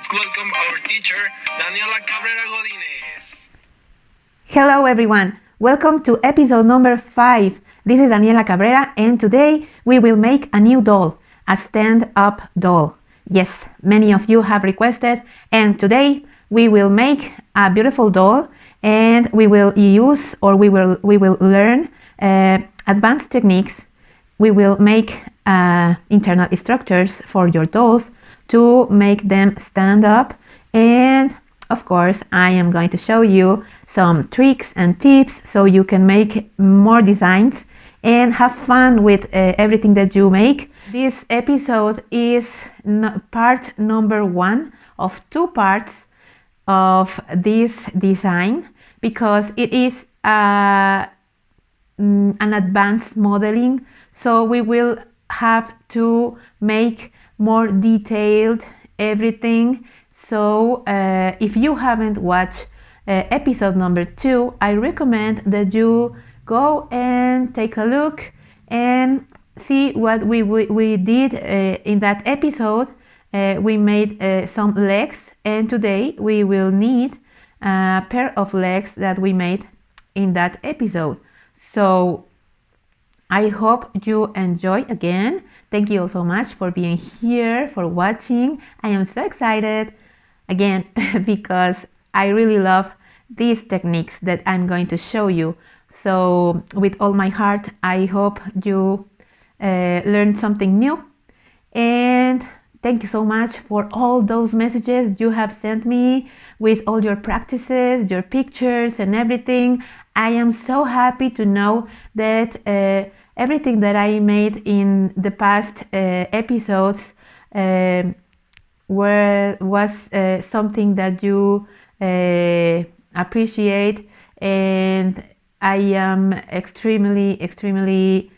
let's welcome our teacher, Daniella Cabrera Godinez. Hello everyone, welcome to episode number 5. This is Daniella Cabrera and today we will make a new doll, a stand-up doll. Yes, many of you have requested, and today we will make a beautiful doll and we will use or we will learn advanced techniques. We will make internal structures for your dolls to make them stand up, and of course I am going to show you some tricks and tips so you can make more designs and have fun with everything that you make. This episode is part number 1 of 2 parts of this design because it is an advanced modeling, so we will have to make more detailed everything. So if you haven't watched episode number 2, I recommend that you go and take a look and see what we did in that episode. We made some legs, and today we will need a pair of legs that we made in that episode. So I hope you enjoy again. Thank you so much for being here, for watching. I am so excited again because I really love these techniques that I'm going to show you. So with all my heart, I hope you learned something new, and thank you so much for all those messages you have sent me with all your practices, your pictures and everything. I am so happy to know that everything that I made in the past episodes was something that you appreciate, and I am extremely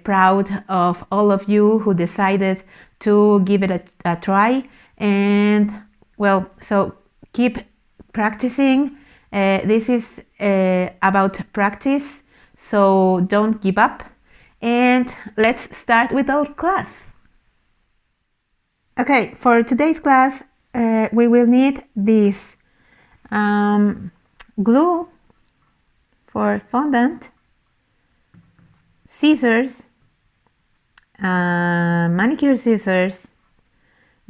proud of all of you who decided to give it a try. And well, so keep practicing. This is about practice, so don't give up, and let's start with our class. Okay, for today's class we will need this glue for fondant, scissors, manicure scissors,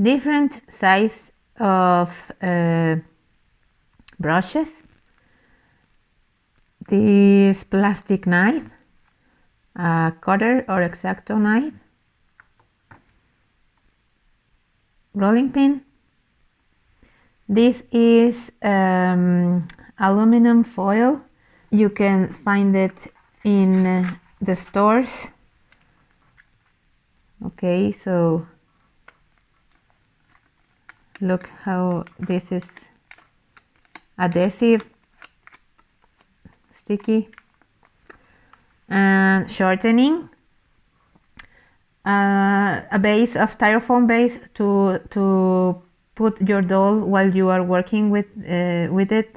different size of brushes, this plastic knife, a cutter or X-Acto knife, rolling pin. This is aluminum foil. You can find it in the stores. Okay, so look how this is adhesive, sticky, and shortening. A base of styrofoam base to put your doll while you are working with it,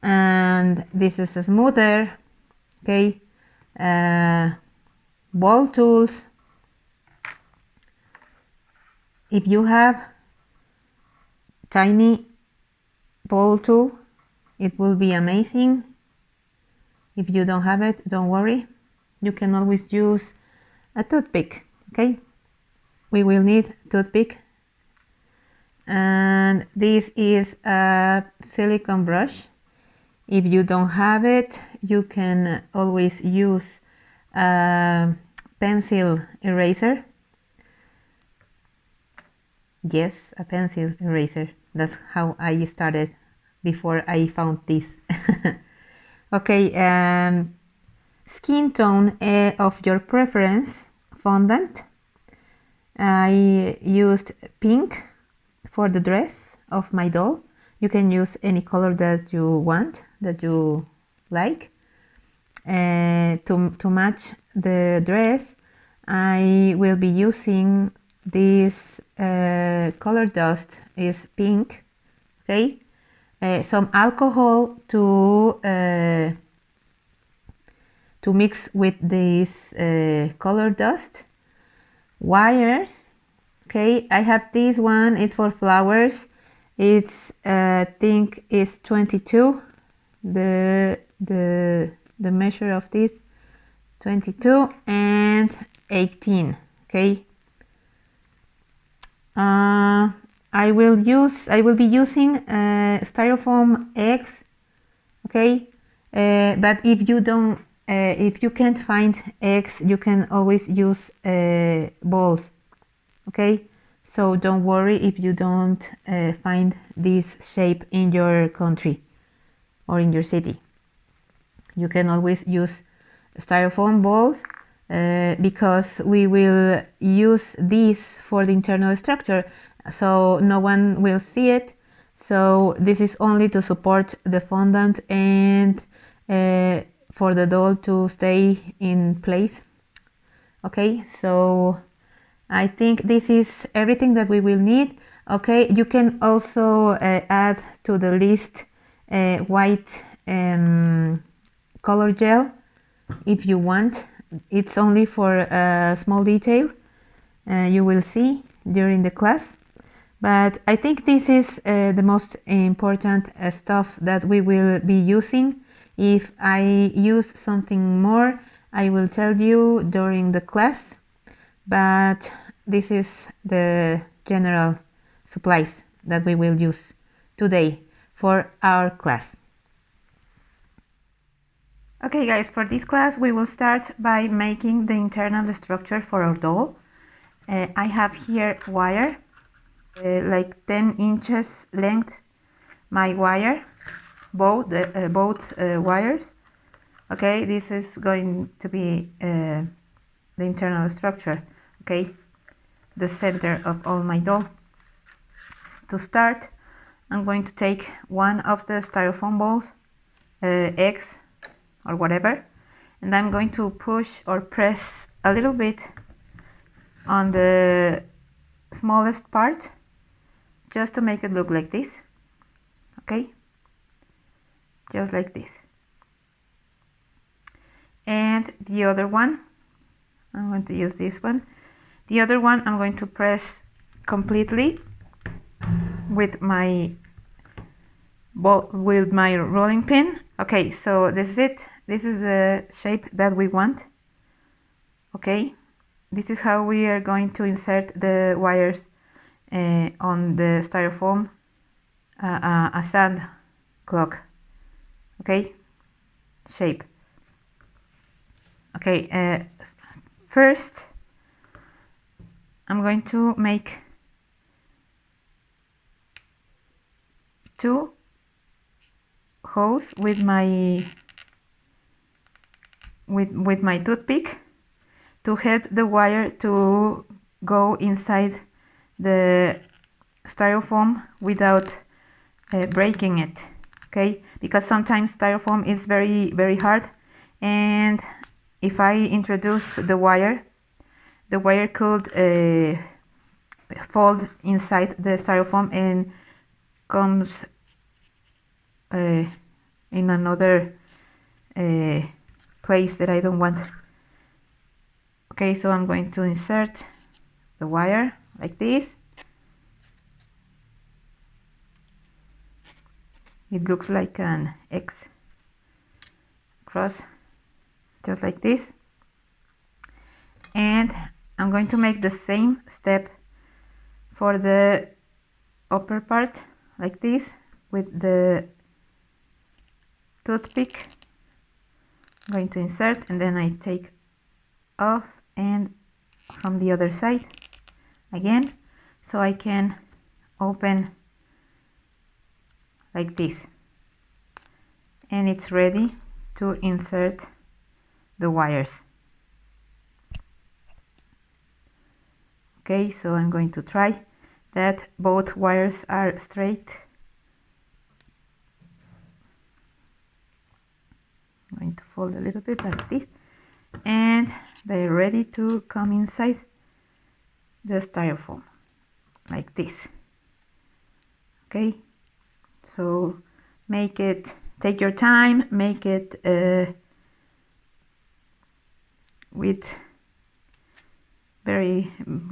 and this is a smoother. Okay, ball tools. If you have tiny ball tool, it will be amazing. If you don't have it, don't worry, you can always use a toothpick. Okay, we will need toothpick, and this is a silicone brush. If you don't have it, you can always use a pencil eraser. Yes, a pencil eraser. That's how I started before I found this. Okay, skin tone of your preference fondant. I used pink for the dress of my doll. You can use any color that you want, that you like. To match the dress, I will be using this color dust is pink. Okay, some alcohol to mix with this color dust. Wires. Okay, I have this one, is for flowers. It's I think is 22. The measure of this 22 and 18. Okay. I will be using styrofoam eggs. Okay. But if you can't find eggs, you can always use balls. Okay, so don't worry if you don't find this shape in your country or in your city. You can always use styrofoam balls because we will use this for the internal structure, so no one will see it. So this is only to support the fondant and for the doll to stay in place. Okay, so I think this is everything that we will need. Okay, you can also add to the list white color gel if you want. It's only for a small detail, you will see during the class. But I think this is the most important stuff that we will be using. If I use something more, I will tell you during the class. But this is the general supplies that we will use today for our class. Okay guys, for this class we will start by making the internal structure for our doll. I have here wire, like 10 inches length, my wire, both wires. Okay, this is going to be the internal structure. Okay, the center of all my doll. To start, I'm going to take one of the styrofoam balls, eggs or whatever, and I'm going to push or press a little bit on the smallest part just to make it look like this. Okay, just like this. And the other one, I'm going to use this one. The other one I'm going to press completely with my rolling pin. Okay, so this is it. This is the shape that we want. Okay, this is how we are going to insert the wires on the styrofoam, a sand clock. Okay, shape. Okay, first I'm going to make two holes with my toothpick to help the wire to go inside the styrofoam without breaking it. Okay, because sometimes styrofoam is very hard, and if I introduce the wire could fold inside the styrofoam and comes in another place that I don't want. Okay, so I'm going to insert the wire like this. It looks like an X cross, just like this. And I'm going to make the same step for the upper part, like this, with the toothpick. I'm going to insert, and then I take off, and from the other side again, so I can open like this, and it's ready to insert the wires. Okay, so I'm going to try that both wires are straight. I'm going to fold a little bit like this, and they're ready to come inside the styrofoam like this. Okay, so take your time, make it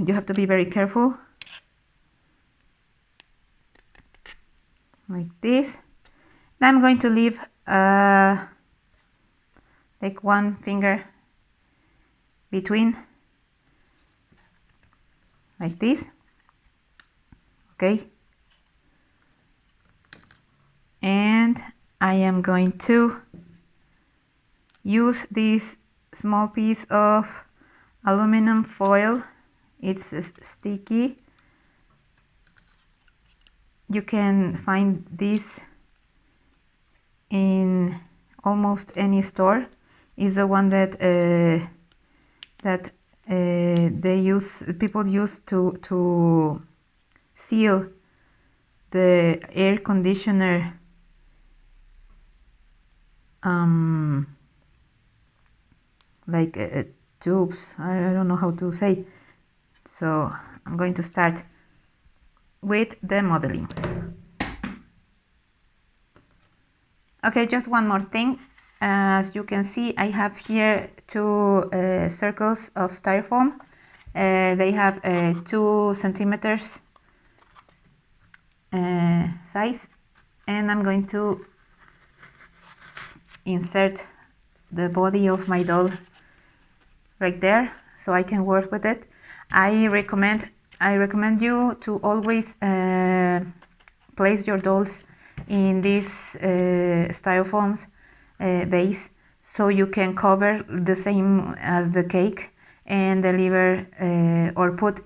you have to be very careful. like this. Now I'm going to leave like one finger between, like this. Okay, and I am going to use this small piece of aluminum foil. It's sticky. You can find this in almost any store. Is the one that people use to seal the air conditioner like tubes. I don't know how to say. So I'm going to start with the modeling. Okay, just one more thing. As you can see, I have here two circles of styrofoam. They have 2 centimeters size, and I'm going to insert the body of my doll right there so I can work with it. I recommend you to always place your dolls in this styrofoam base, so you can cover the same as the cake and deliver or put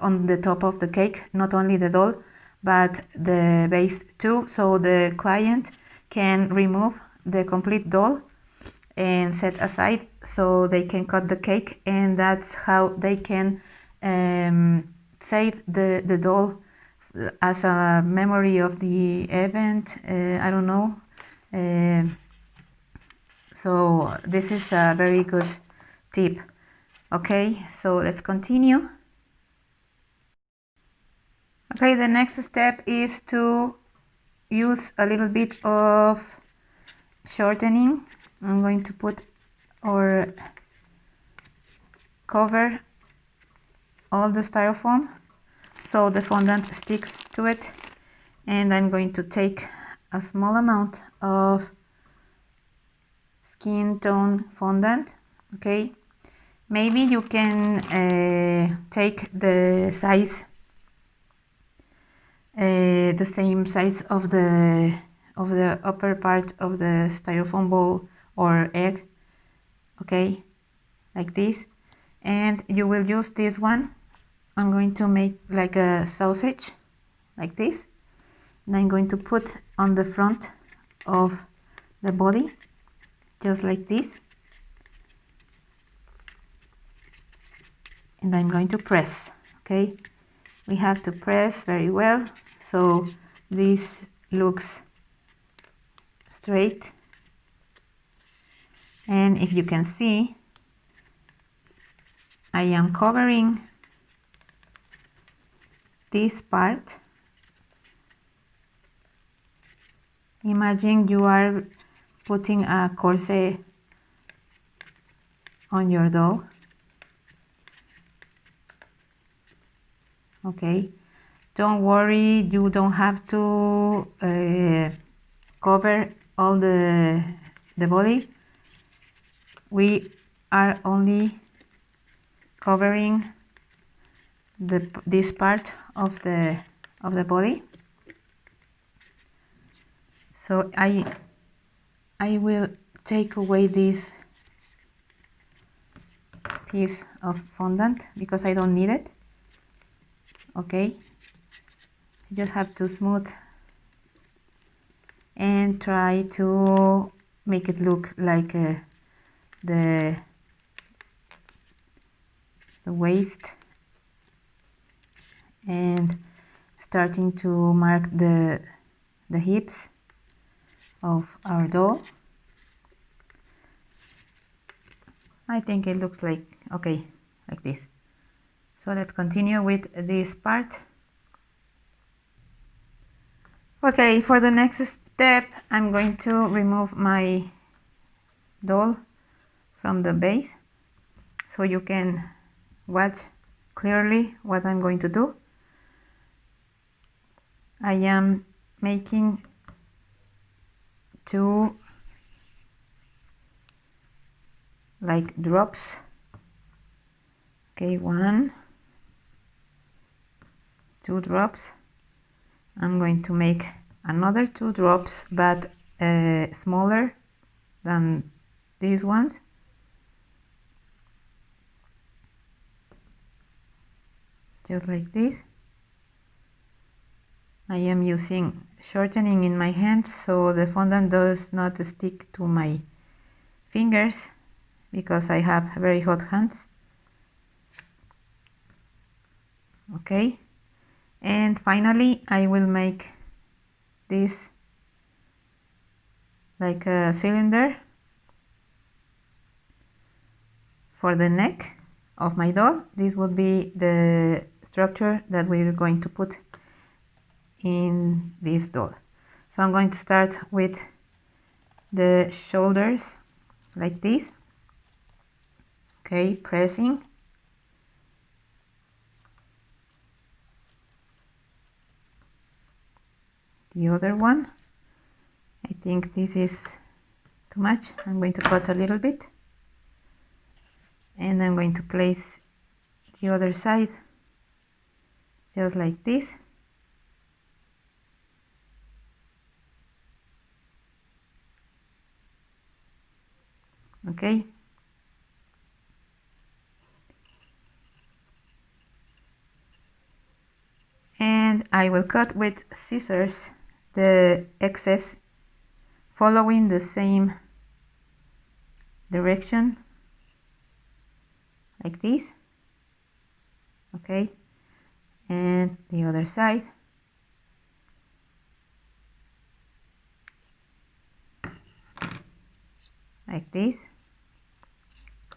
on the top of the cake not only the doll but the base too, so the client can remove the complete doll and set aside so they can cut the cake, and that's how they can save the doll as a memory of the event. I don't know. So this is a very good tip. Okay, so let's continue. Okay, the next step is to use a little bit of shortening. I'm going to put or cover all the styrofoam so the fondant sticks to it, and I'm going to take a small amount of skin tone fondant. Okay, maybe you can take the size the same size of the upper part of the styrofoam ball or egg. Okay, like this, and you will use this one. I'm going to make like a sausage like this, and I'm going to put on the front of the body just like this, and I'm going to press. Okay, we have to press very well so this looks straight, and if you can see, I am covering this part. Imagine you are putting a corset on your doll. Okay, don't worry, you don't have to cover all the body. We are only covering this part of the body. So I will take away this piece of fondant because I don't need it. Okay, you just have to smooth and try to make it look like the waist, and starting to mark the hips of our doll. I think it looks like okay, like this. So let's continue with this part. Okay, for the next step, I'm going to remove my doll from the base so you can watch clearly what I'm going to do. I am making 2 like drops. Okay, 1, 2 drops. I'm going to make another 2 drops, but smaller than these ones. Just like this. I am using shortening in my hands so the fondant does not stick to my fingers, because I have very hot hands. Okay, and finally I will make this like a cylinder for the neck of my doll. This would be the structure that we're going to put in this doll. So I'm going to start with the shoulders like this. Okay, pressing. The other one, I think this is too much. I'm going to cut a little bit, and I'm going to place the other side just like this. Okay, and I will cut with scissors the excess, following the same direction like this. Okay, and the other side. Like this.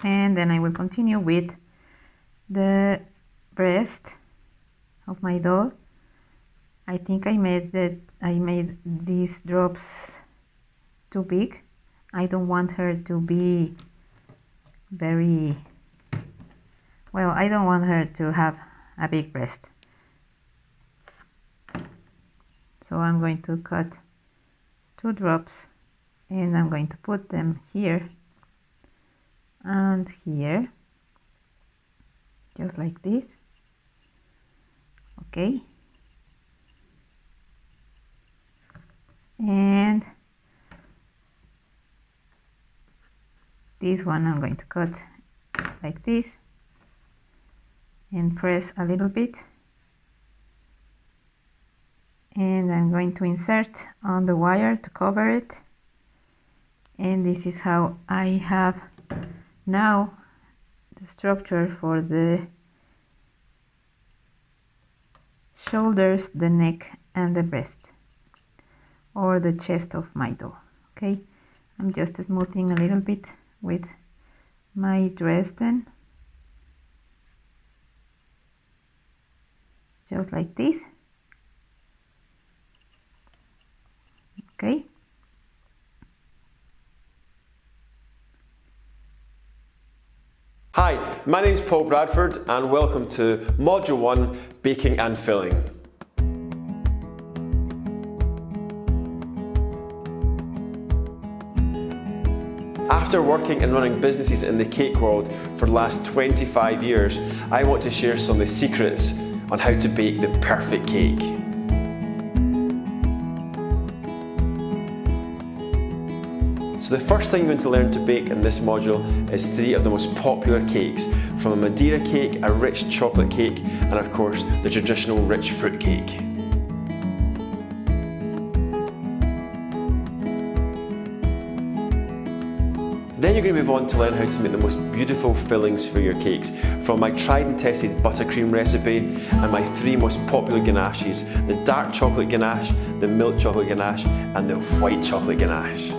And then I will continue with the breast of my doll. I think I made these drops too big. I don't want her to be very well, I don't want her to have a big breast. So I'm going to cut 2 drops, and I'm going to put them here and here, just like this. Okay, and this one I'm going to cut like this and press a little bit, and I'm going to insert on the wire to cover it. And this is how I have now the structure for the shoulders, the neck, and the breast, or the chest of my doll. Okay, I'm just smoothing a little bit with my Dresden, just like this. Okay, hi, my name is Paul Bradford and welcome to Module 1, Baking and Filling. After working and running businesses in the cake world for the last 25 years, I want to share some of the secrets on how to bake the perfect cake. So the first thing you're going to learn to bake in this module is 3 of the most popular cakes, from a Madeira cake, a rich chocolate cake, and of course the traditional rich fruit cake. Then you're going to move on to learn how to make the most beautiful fillings for your cakes, from my tried and tested buttercream recipe and my 3 most popular ganaches: the dark chocolate ganache, the milk chocolate ganache, and the white chocolate ganache.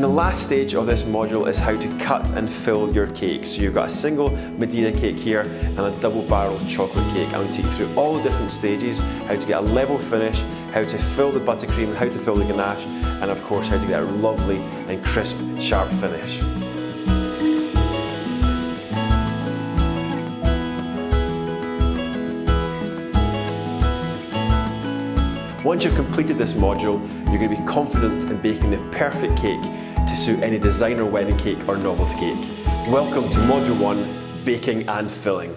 The last stage of this module is how to cut and fill your cake. So you've got a single Madeira cake here and a double barrel chocolate cake. I'm going to take you through all the different stages, how to get a level finish, how to fill the buttercream, how to fill the ganache, and of course how to get a lovely and crisp, sharp finish. Once you've completed this module, you're going to be confident in baking the perfect cake to suit any designer wedding cake or novelty cake. Welcome to Module 1, Baking and Filling.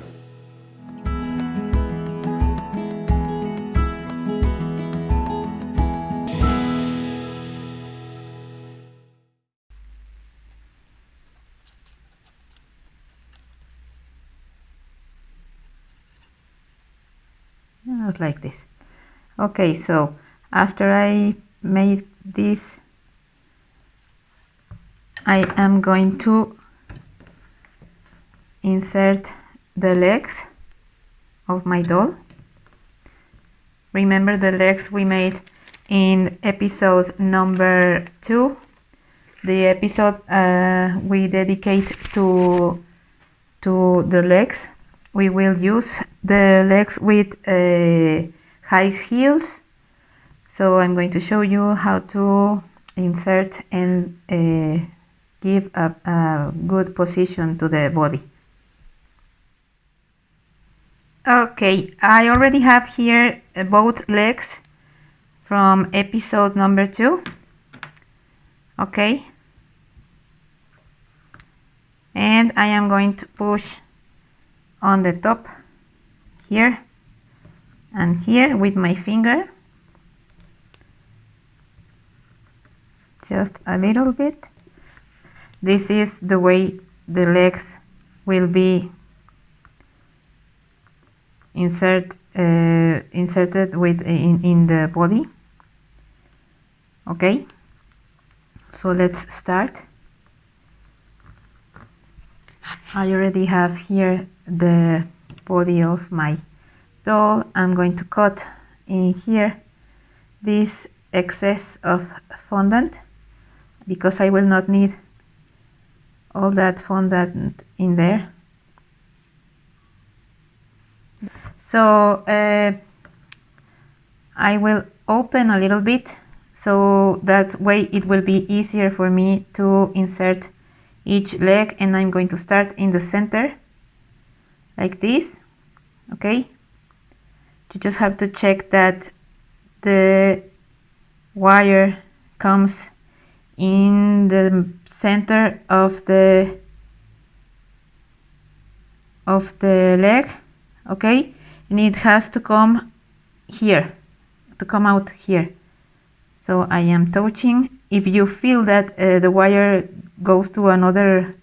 Not like this. Okay, so after I made this, I am going to insert the legs of my doll. Remember the legs we made in episode number 2, the episode we dedicate to the legs. We will use the legs with high heels, so I'm going to show you how to insert and give a good position to the body. Okay, I already have here both legs from episode number 2. Okay, and I am going to push on the top here and here with my finger, just a little bit. This is the way the legs will be inserted with in the body. Okay, so let's start. I already have here the body of my doll. I'm going to cut in here this excess of fondant because I will not need all that fondant in there. So I will open a little bit so that way it will be easier for me to insert each leg, and I'm going to start in the center like this. Okay, you just have to check that the wire comes in the center of the leg. Okay, and it has to come here, to come out here. So I am touching. If you feel that the wire goes to another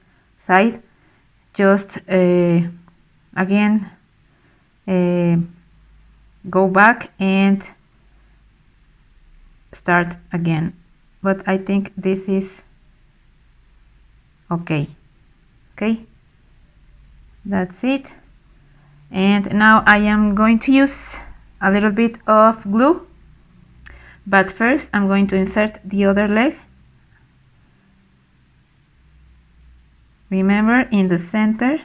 side, just again go back and start again. But I think this is okay. Okay, that's it. And now I am going to use a little bit of glue, but first I'm going to insert the other leg. Remember, in the center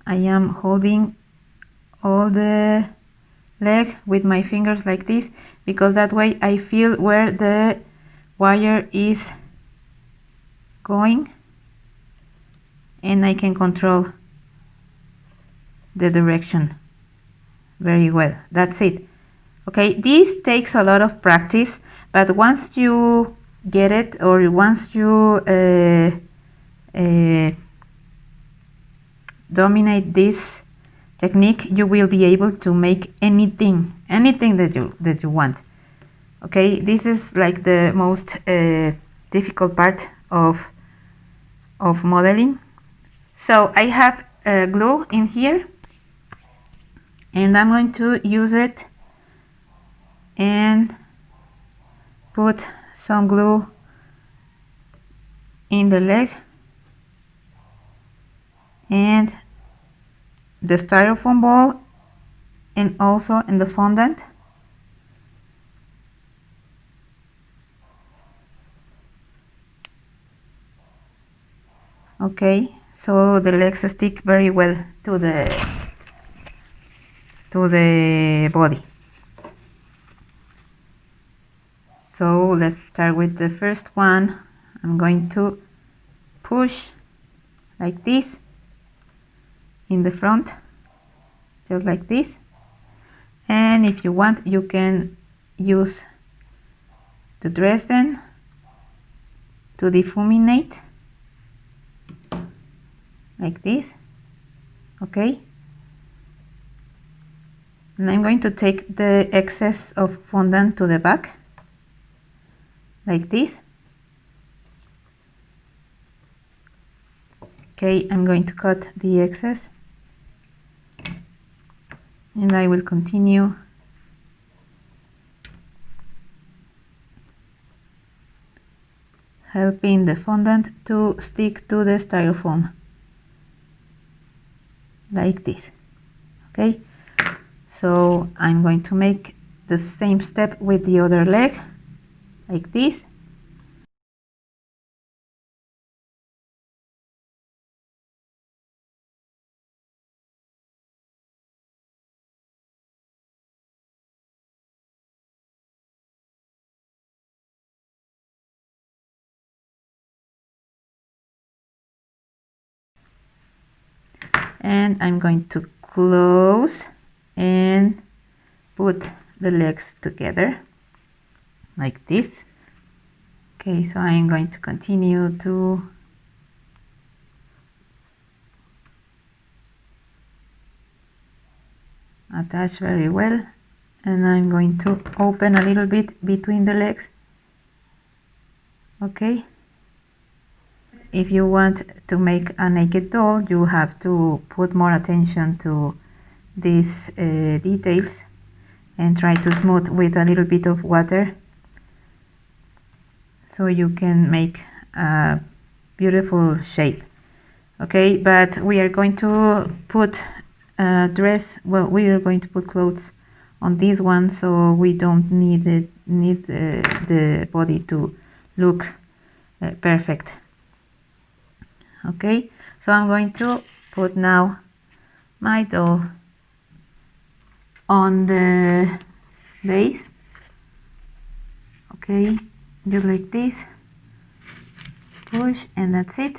I am holding all the leg with my fingers like this, because that way I feel where the wire is going and I can control the direction very well. That's it. Okay, this takes a lot of practice, but once you get it, or once you dominate this technique, you will be able to make anything that you want. Okay, this is like the most difficult part of modeling. So I have glue in here, and I'm going to use it and put some glue in the leg and the styrofoam ball, and also in the fondant. Okay, so the legs stick very well to the body. So let's start with the first one. I'm going to push like this in the front, just like this. And if you want, you can use the Dresden to difuminate like this. Okay, and I'm going to take the excess of fondant to the back like this. Okay, I'm going to cut the excess and I will continue helping the fondant to stick to the styrofoam like this. Okay, so I'm going to make the same step with the other leg like this. And I'm going to close and put the legs together like this. Okay, so I'm going to continue to attach very well, and I'm going to open a little bit between the legs. Okay, if you want to make a naked doll, you have to put more attention to these details and try to smooth with a little bit of water so you can make a beautiful shape. Okay, but we are going to put a dress, well, we are going to put clothes on this one, so we don't need the body to look perfect. Okay, so I'm going to put now my doll on the base. Okay, just like this, push, and that's it.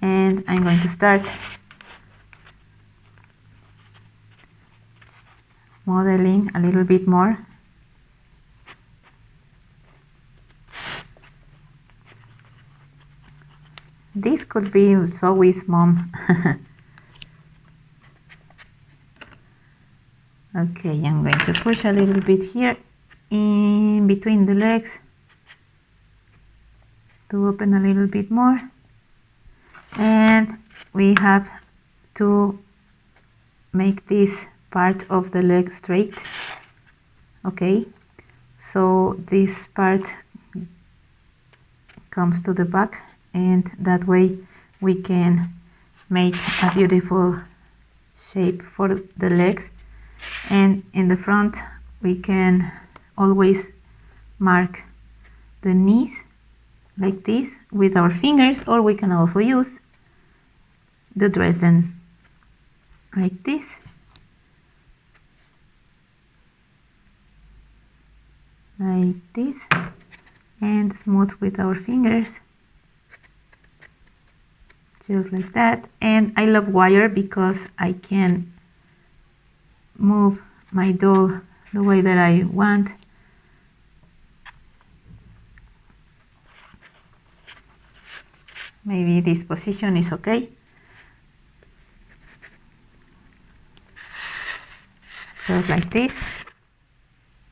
And I'm going to start modeling a little bit more. This could be Zoe's mom. Okay, I'm going to push a little bit here in between the legs to open a little bit more, and we have to make this part of the leg straight. Okay, so this part comes to the back, and that way we can make a beautiful shape for the legs. And in the front we can always mark the knees like this with our fingers, or we can also use the Dresden like this. Like this, and smooth with our fingers, just like that. And I love wire because I can move my doll the way that I want. Maybe this position is okay. Just like this.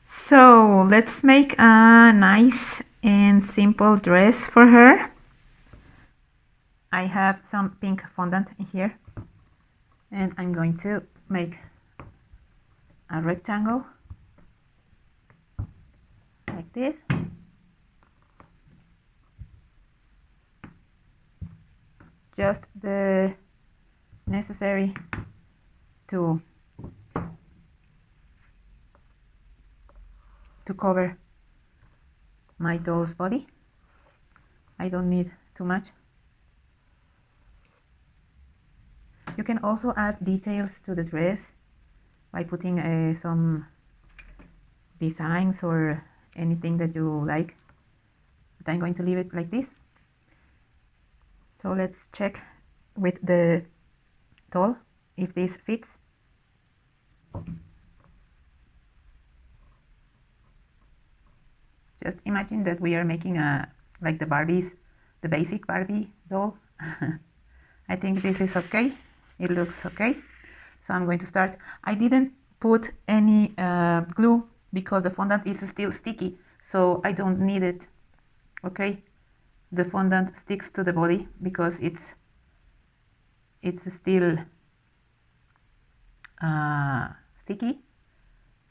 So let's make a nice and simple dress for her. I have some pink fondant in here, and I'm going to make a rectangle like this. Just the necessary to cover my doll's body. I don't need too much. You can also add details to the dress by putting some designs or anything that you like, but I'm going to leave it like this. So let's check with the doll if this fits. Just imagine that we are making like the Barbies, the basic Barbie doll. I think this is okay. It looks okay. So I'm going to start. I didn't put any glue because the fondant is still sticky, so I don't need it. Okay, the fondant sticks to the body because it's still sticky.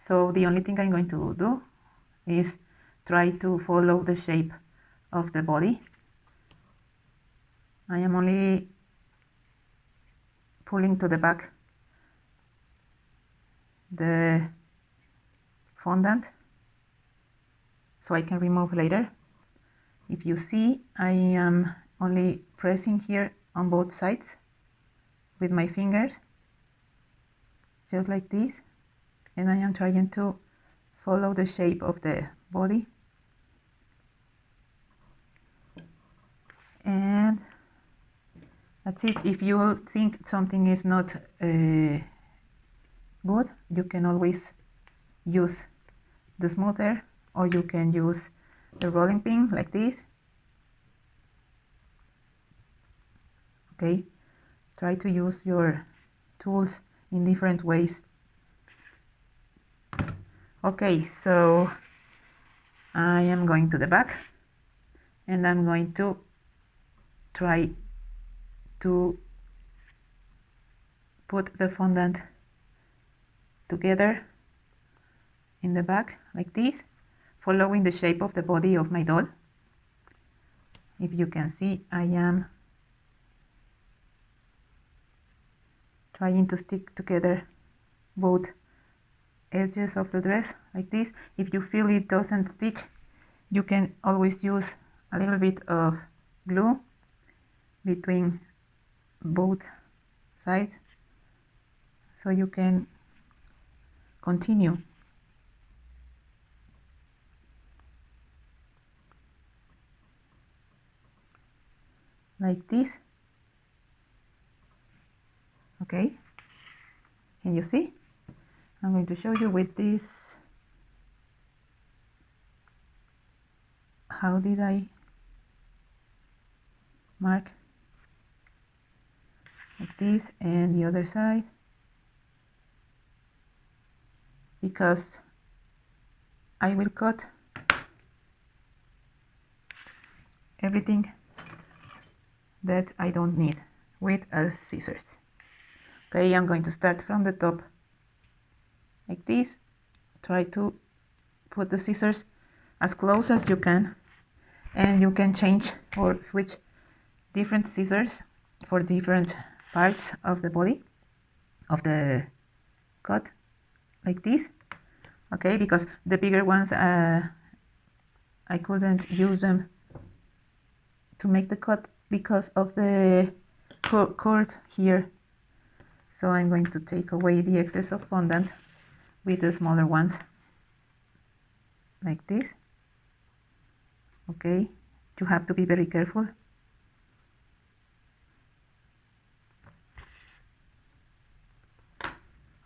So the only thing I'm going to do is try to follow the shape of the body. I am only pulling to the back the fondant so I can remove later. If you see, I am only pressing here on both sides with my fingers, just like this, and I am trying to follow the shape of the body. And that's it. If you think something is not good, you can always use the smoother, or you can use the rolling pin like this. Okay, try to use your tools in different ways. Okay, so I am going to the back and I'm going to try to put the fondant together in the back like this, following the shape of the body of my doll. If you can see, I am trying to stick together both edges of the dress like this. If you feel it doesn't stick, you can always use a little bit of glue between both sides so you can continue. Like this. Okay, can you see? I'm going to show you with this. How did I mark? Like this, and the other side, because I will cut everything that I don't need with scissors. Okay, I'm going to start from the top like this. Try to put the scissors as close as you can, and you can change or switch different scissors for different parts of the body of the cut like this. Okay, because the bigger ones I couldn't use them to make the cut because of the curve here. So I'm going to take away the excess of fondant with the smaller ones like this. Okay, you have to be very careful.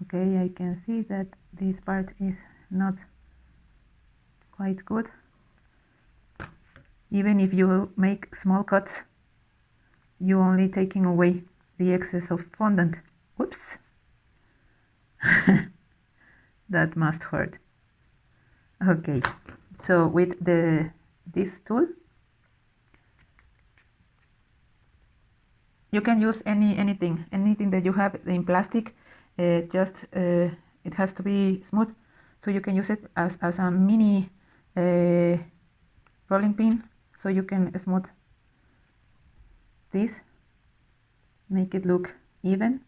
Okay, I can see that this part is not quite good. Even if you make small cuts, you're only taking away the excess of fondant. Whoops. That must hurt. Okay, so with this tool, you can use anything that you have in plastic. Just it has to be smooth, so you can use it as a mini rolling pin, so you can smooth this, make it look even,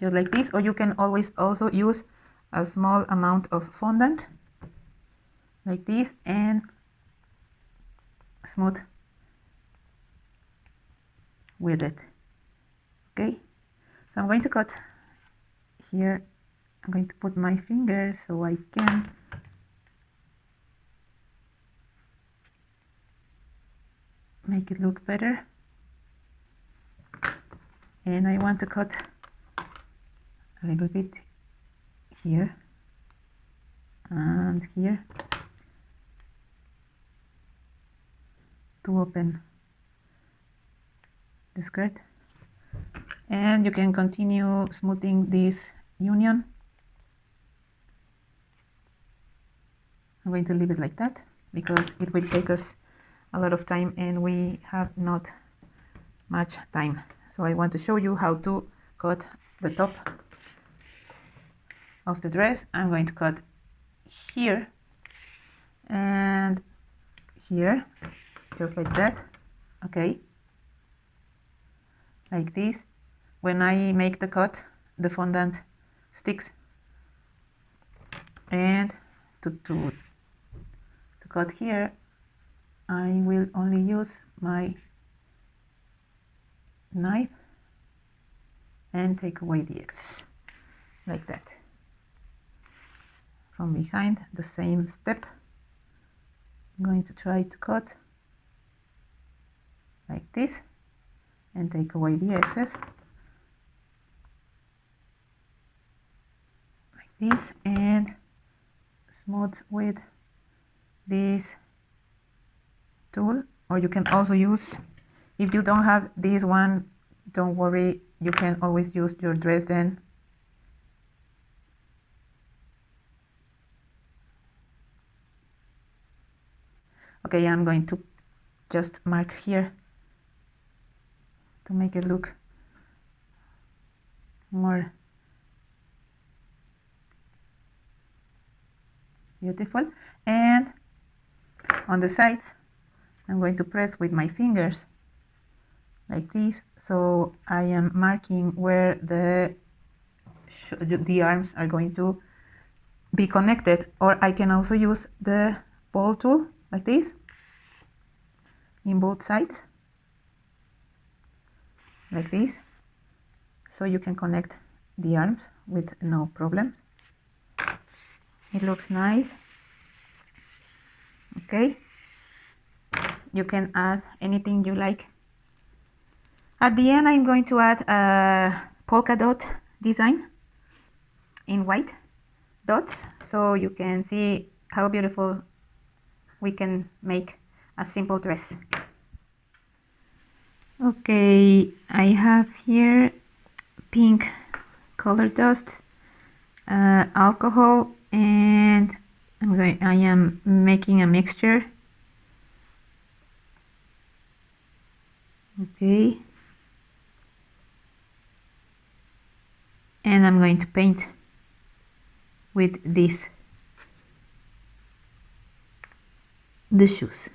just like this. Or you can always also use a small amount of fondant like this and smooth with it. Okay, so I'm going to cut here. I'm going to put my finger so I can make it look better. And I want to cut a little bit here and here to open the skirt. And you can continue smoothing this union. I'm going to leave it like that because it will take us a lot of time and we have not much time. So I want to show you how to cut the top of the dress. I'm going to cut here and here, just like that. Okay, like this. When I make the cut, the fondant sticks, and to cut here I will only use my knife and take away the excess, like that. From behind, the same step. I'm going to try to cut like this and take away the excess, like this, and smooth with this tool. Or you can also use, if you don't have this one, don't worry, you can always use your Dresden Okay, I'm going to just mark here to make it look more beautiful. And on the sides I'm going to press with my fingers like this, so I am marking where the arms are going to be connected. Or I can also use the ball tool like this in both sides, like this, so you can connect the arms with no problems. It looks nice. Okay, you can add anything you like. At the end I'm going to add a polka dot design in white dots, so you can see how beautiful we can make a simple dress. Okay, I have here pink color dust, alcohol, and I am making a mixture. Okay, and I'm going to paint with this the shoes.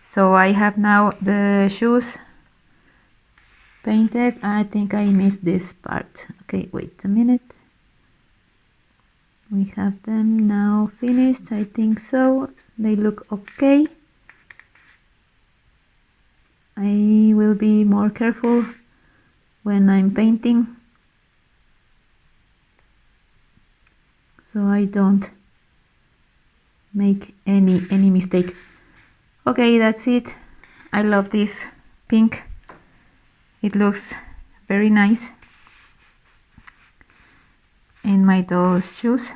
So I have now the shoes painted. I think I missed this part. Okay, wait a minute. We have them now finished. I think so. They look okay. I will be more careful when I'm painting, so I don't make any mistake. Okay, that's it. I love this pink. It looks very nice in my doll's shoes.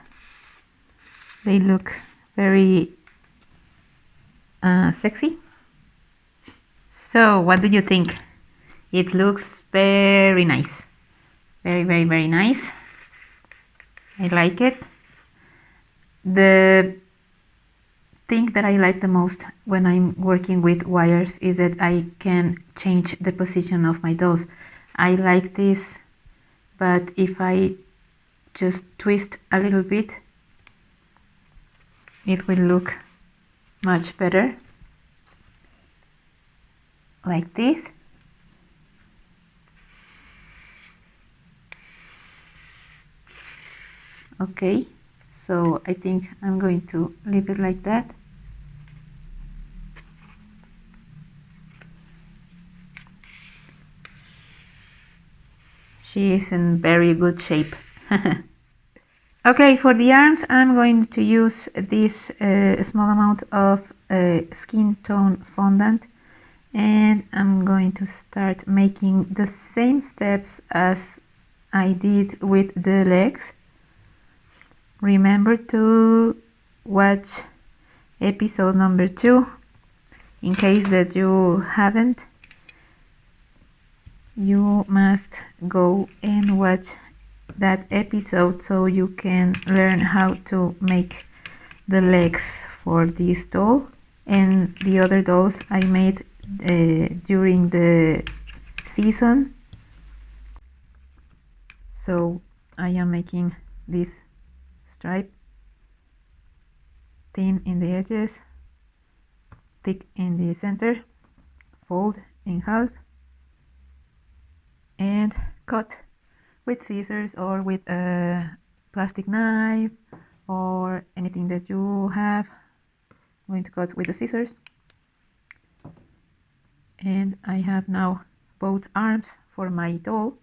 They look very sexy. So what do you think? It looks very nice. Very nice. I like it. The thing that I like the most when I'm working with wires is that I can change the position of my dolls. I like this, but if I just twist a little bit, it will look much better, like this. Okay, so I think I'm going to leave it like that. she is in very good shape. Okay, for the arms I'm going to use this small amount of skin tone fondant, and I'm going to start making the same steps as I did with the legs. Remember to watch episode number 2 in case that you haven't. You must go and watch that episode so you can learn how to make the legs for this doll, and the other dolls I made during the season. So I am making this stripe, thin in the edges, thick in the center, fold in half, and cut with scissors or with a plastic knife or anything that you have. I'm going to cut with the scissors, and I have now both arms for my doll.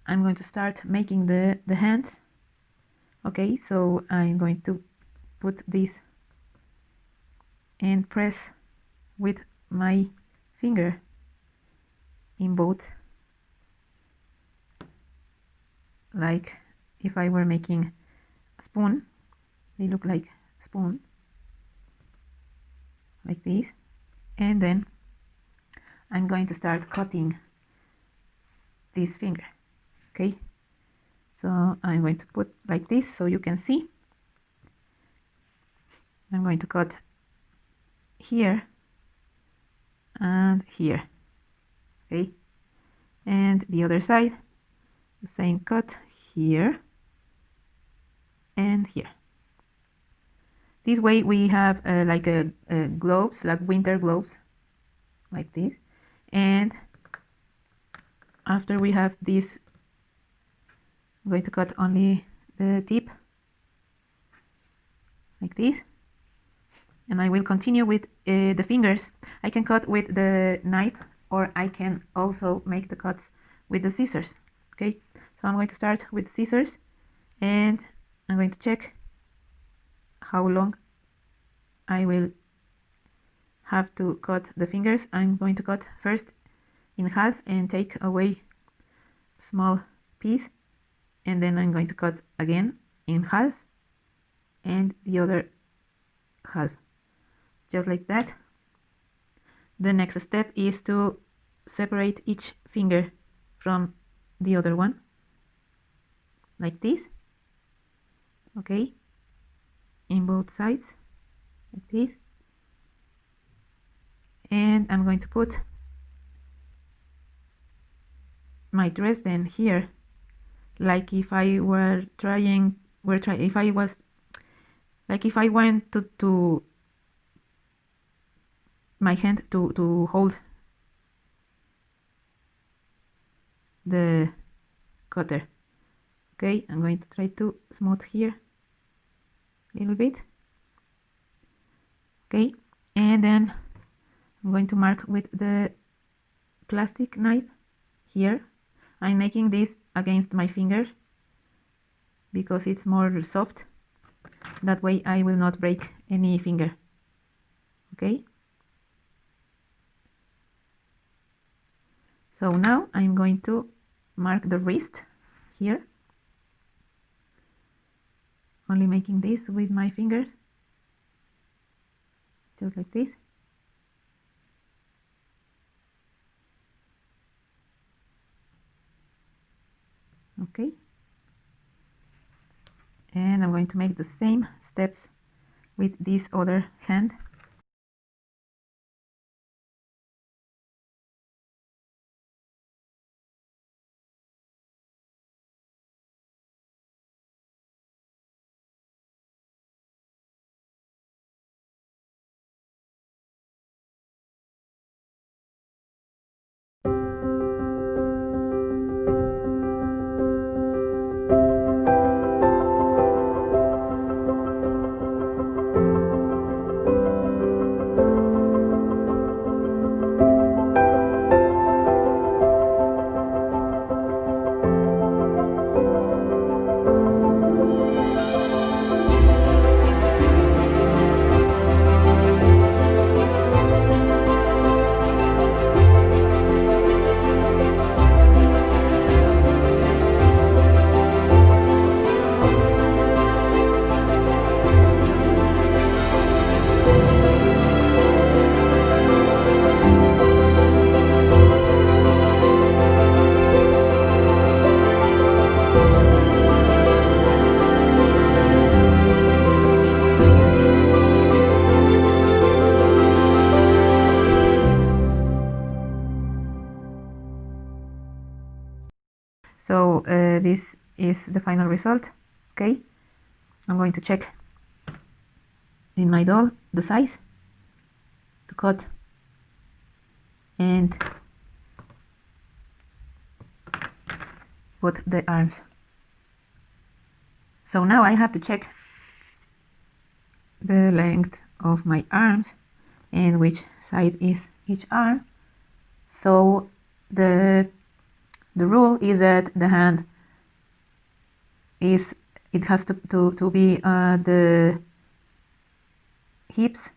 I'm going to start making the hands. Okay, so I'm going to put this and press with my finger in both, like if I were making a spoon. They look like spoon, like this, and then I'm going to start cutting this finger. Okay, so I'm going to put like this so you can see. I'm going to cut here and here. Okay, and the other side, the same cut here and here. This way we have like a gloves, like winter gloves, like this. And after we have this, I'm going to cut only the tip, like this. And I will continue with the fingers. I can cut with the knife, or I can also make the cuts with the scissors. Okay, so I'm going to start with scissors, and I'm going to check how long I will have to cut the fingers. I'm going to cut first in half and take away small piece, and then I'm going to cut again in half and the other half, just like that. The next step is to separate each finger from the other one, like this. Okay, in both sides, like this. And I'm going to put my Dresden here, like if I were trying, if I was, like if I went to my hand to hold the cutter. Okay, I'm going to try to smooth here a little bit. Okay, and then I'm going to mark with the plastic knife here. I'm making this against my finger because it's more soft. That way I will not break any finger. Okay, so now I'm going to mark the wrist here, only making this with my fingers, just like this. Okay, and I'm going to make the same steps with this other hand. this is the final result. Okay, I'm going to check in my doll the size to cut and put the arms. So now I have to check the length of my arms and which side is each arm. So the rule is that the hand has to be the hips.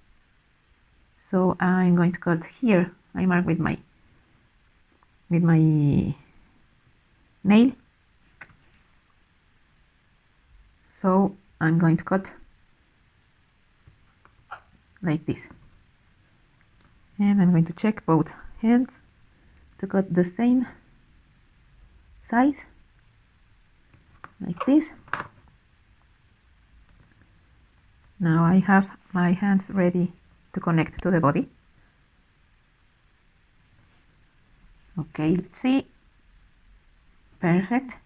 So I'm going to cut here. I mark with my nail. So I'm going to cut like this, and I'm going to check both hands to cut the same size like this. Now I have my hands ready to connect to the body. Okay, let's see. Perfect.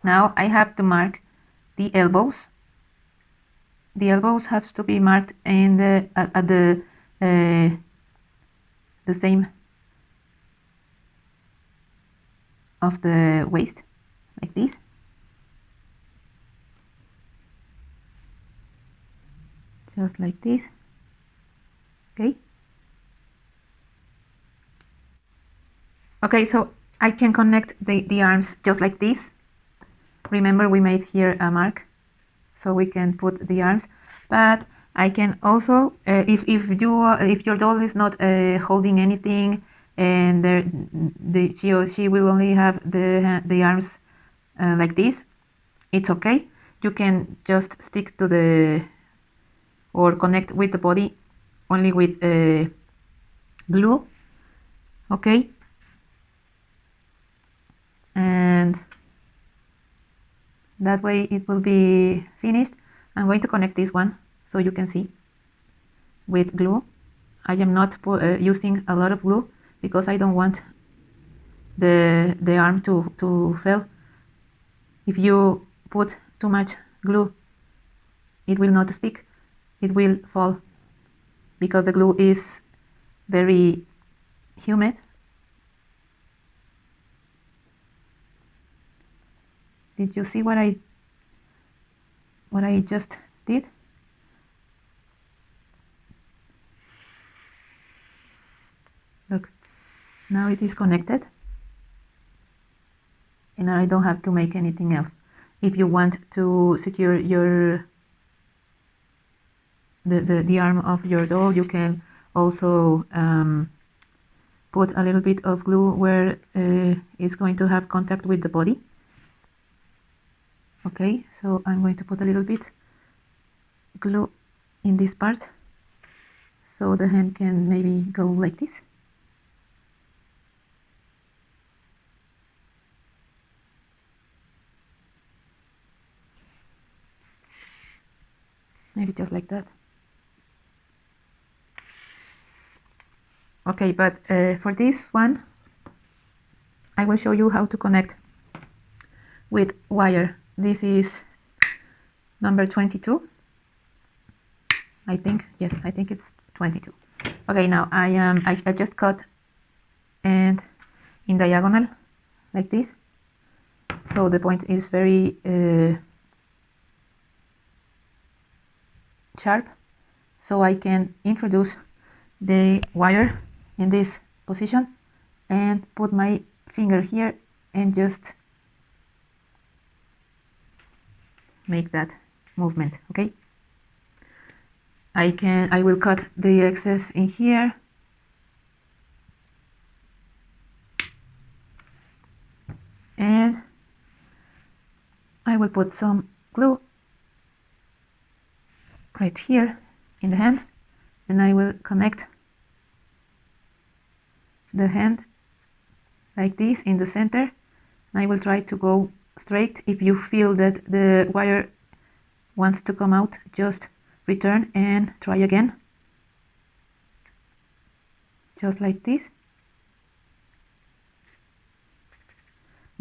Now I have to mark the elbows. The elbows have to be marked in at the same of the waist, like this. Just like this. Okay. Okay, so I can connect the arms just like this. Remember, we made here a mark, so we can put the arms. But I can also, if your doll is not holding anything, and he or she will only have the arms like this, it's okay. You can just stick to the or connect with the body only with glue. Okay. And that way it will be finished. I'm going to connect this one so you can see with glue. I am not using a lot of glue because I don't want the arm to fail. If you put too much glue, it will not stick, it will fall because the glue is very humid. Did you see what I just did? Look, now it is connected and I don't have to make anything else. If you want to secure your the arm of your doll, you can also put a little bit of glue where it's going to have contact with the body. Okay, so I'm going to put a little bit glue in this part so the hand can maybe go like this. Maybe just like that. Okay, but for this one I will show you how to connect with wire. This is number 22. I think, yes, I think it's 22. Okay, now I just cut and in diagonal like this, so the point is very sharp, so I can introduce the wire in this position and put my finger here and just make that movement. Okay, I will cut the excess in here and I will put some glue right here in the hand, and I will connect the hand like this in the center. I will try to go straight. If you feel that the wire wants to come out, just return and try again, just like this.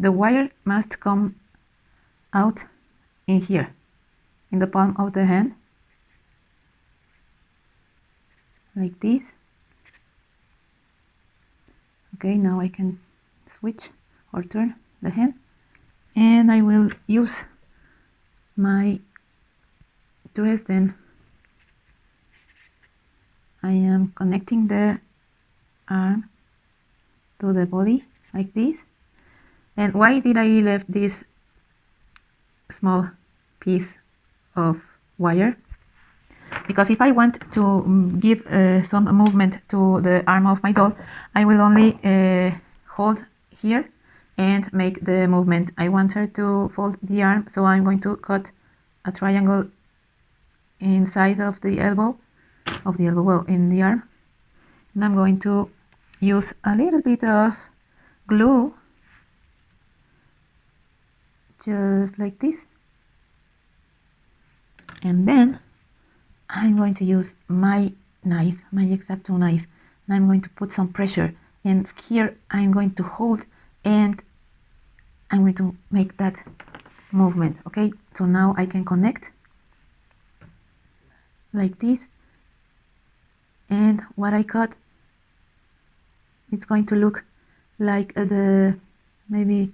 the wire must come out in here, in the palm of the hand, like this. Okay, now I can switch or turn the hand, and I will use my Dresden. I am connecting the arm to the body like this. And why did I leave this small piece of wire? Because if I want to give some movement to the arm of my doll, I will only hold here and make the movement. I want her to fold the arm, so I'm going to cut a triangle inside of the elbow, well, in the arm, and I'm going to use a little bit of glue, just like this, and then I'm going to use my knife, my X-Acto knife, and I'm going to put some pressure, and here I'm going to hold, and I'm going to make that movement. Okay, so now I can connect like this, and what I cut, it's going to look like the maybe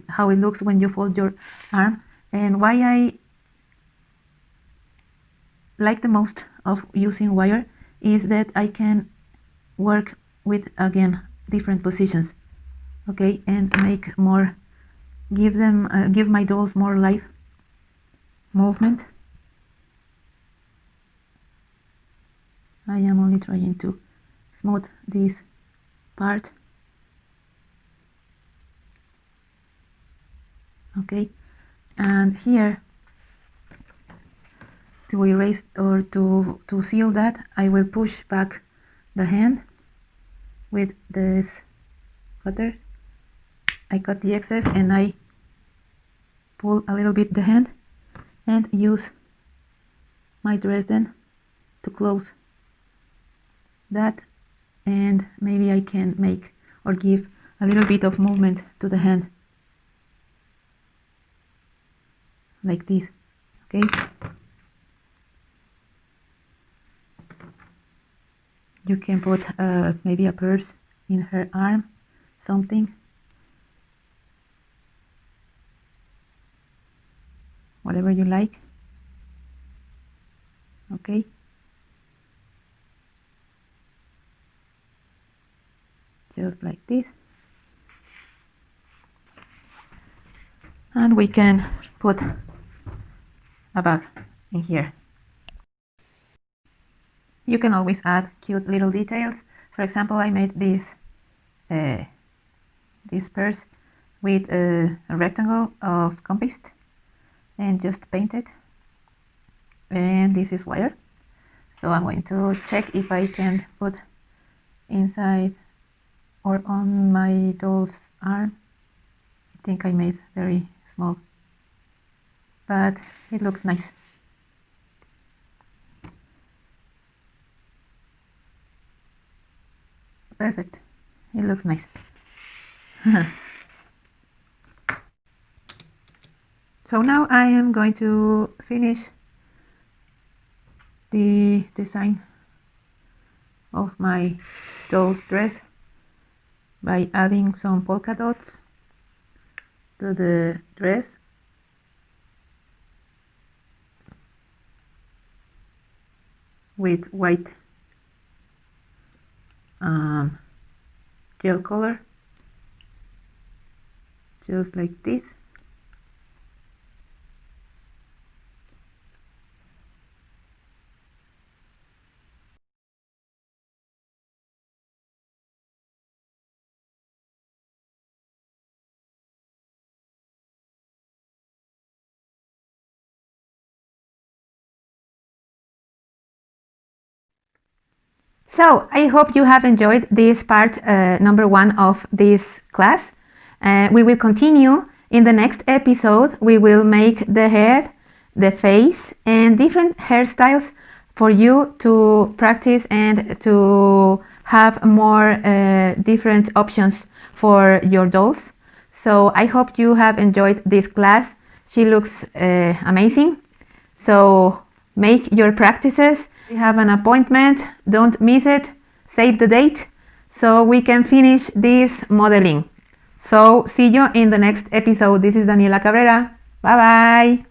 how it looks when you fold your arm. And why I like the most of using wire is that I can work with, again, different positions, okay, and make more, give my dolls more life, movement. I am only trying to smooth this part, okay, and here, to erase or to seal that, I will push back the hand with this cutter. I cut the excess and I pull a little bit the hand and use my Dresden to close that, and maybe I can make or give a little bit of movement to the hand like this, okay. You can put maybe a purse in her arm, something, whatever you like, okay. Just like this, and we can put a bag in here. You can always add cute little details. For example, I made this purse with a rectangle of composite and just painted, and this is wire, so I'm going to check if I can put inside or on my doll's arm. I think I made very small, but it looks nice. Perfect, it looks nice. So now I am going to finish the design of my doll's dress by adding some polka dots to the dress. With white gel color, just like this. So I hope you have enjoyed this part number 1 of this class. We will continue in the next episode. We will make the head, the face, and different hairstyles for you to practice and to have more different options for your dolls. So I hope you have enjoyed this class. She looks amazing. So make your practices. We have an appointment, don't miss it. Save the date so we can finish this modeling. So see you in the next episode. This is Daniela Cabrera. Bye bye.